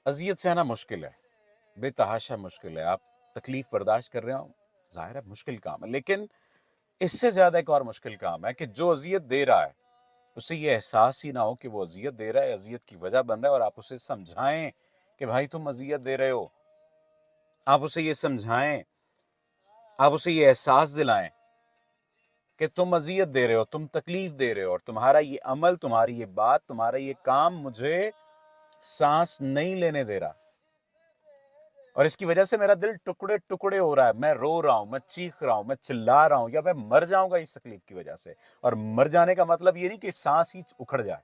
اذیت सहना मुश्किल है, बेतहाशा मुश्किल है. आप तकलीफ बर्दाश्त कर रहे हो, जाहिर है मुश्किल काम है. लेकिन इससे ज्यादा एक और मुश्किल काम है कि जो अजियत दे रहा है उसे ये एहसास ही ना हो कि वो अजियत दे रहा है, अजियत की वजह बन रहा है, और आप उसे समझाएं कि भाई तुम अजियत दे रहे हो. आप उसे ये समझाएं, आप उसे ये एहसास दिलाएं कि तुम अजियत दे रहे हो, तुम तकलीफ दे रहे हो, और तुम्हारा ये अमल, तुम्हारी ये बात, तुम्हारा ये काम मुझे सांस नहीं लेने दे रहा, और इसकी वजह से मेरा दिल टुकड़े टुकड़े हो रहा है. मैं रो रहा हूं, मैं चीख रहा हूं, मैं चिल्ला रहा हूं, या मैं मर जाऊंगा इस तकलीफ की वजह से. और मर जाने का मतलब ये नहीं कि सांस ही उखड़ जाए.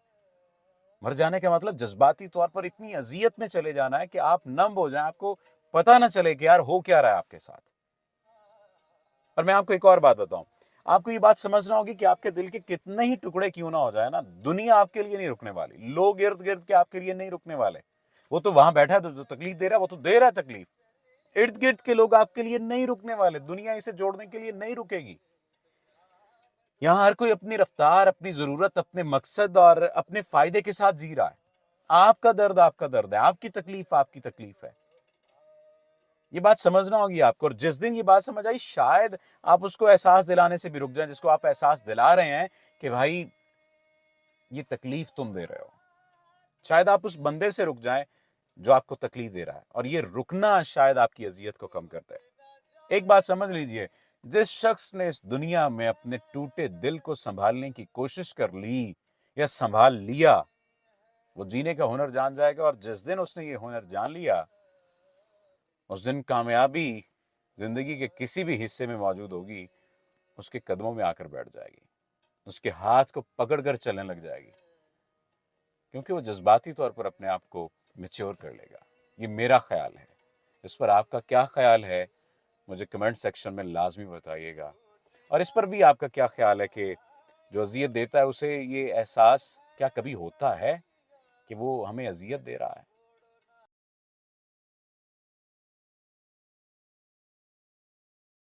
मर जाने का मतलब जज्बाती तौर पर इतनी अजियत में चले जाना है कि आप नम हो जाएं, आपको पता ना चले कि यार हो क्या रहा है आपके साथ. और मैं आपको एक और बात बताऊं, आपको ये बात समझना होगी कि आपके दिल के कितने ही टुकड़े क्यों ना हो जाए ना, दुनिया आपके लिए नहीं रुकने वाली, लोग इर्द गिर्द के आपके लिए नहीं रुकने वाले. वो तो वहां बैठा है तो जो तकलीफ दे रहा है वो तो दे रहा है तकलीफ. इर्द गिर्द के लोग आपके लिए नहीं रुकने वाले, दुनिया इसे जोड़ने के लिए नहीं रुकेगी. यहां हर कोई अपनी रफ्तार, अपनी जरूरत, अपने मकसद और अपने फायदे के साथ जी रहा है. आपका दर्द है, आपकी तकलीफ है. ये बात समझना होगी आपको. और जिस दिन ये बात समझ आई, शायद आप उसको एहसास दिलाने से भी रुक जाएं जिसको आप एहसास दिला रहे हैं कि भाई ये तकलीफ तुम दे रहे हो. शायद आप उस बंदे से रुक जाएं जो आपको तकलीफ दे रहा है, और ये रुकना शायद आपकी अजियत को कम करता है. एक बात समझ लीजिए, जिस शख्स ने इस दुनिया में अपने टूटे दिल को संभालने की कोशिश कर ली या संभाल लिया, वो जीने का हुनर जान जाएगा. और जिस दिन उसने ये हुनर जान लिया, उस दिन कामयाबी जिंदगी के किसी भी हिस्से में मौजूद होगी, उसके कदमों में आकर बैठ जाएगी, उसके हाथ को पकड़कर चलने लग जाएगी, क्योंकि वो जज्बाती तौर पर अपने आप को मैच्योर कर लेगा. ये मेरा ख्याल है. इस पर आपका क्या ख्याल है, मुझे कमेंट सेक्शन में लाजमी बताइएगा. और इस पर भी आपका क्या ख्याल है कि जो अजियत देता है उसे ये एहसास क्या कभी होता है कि वो हमें अजियत दे रहा है.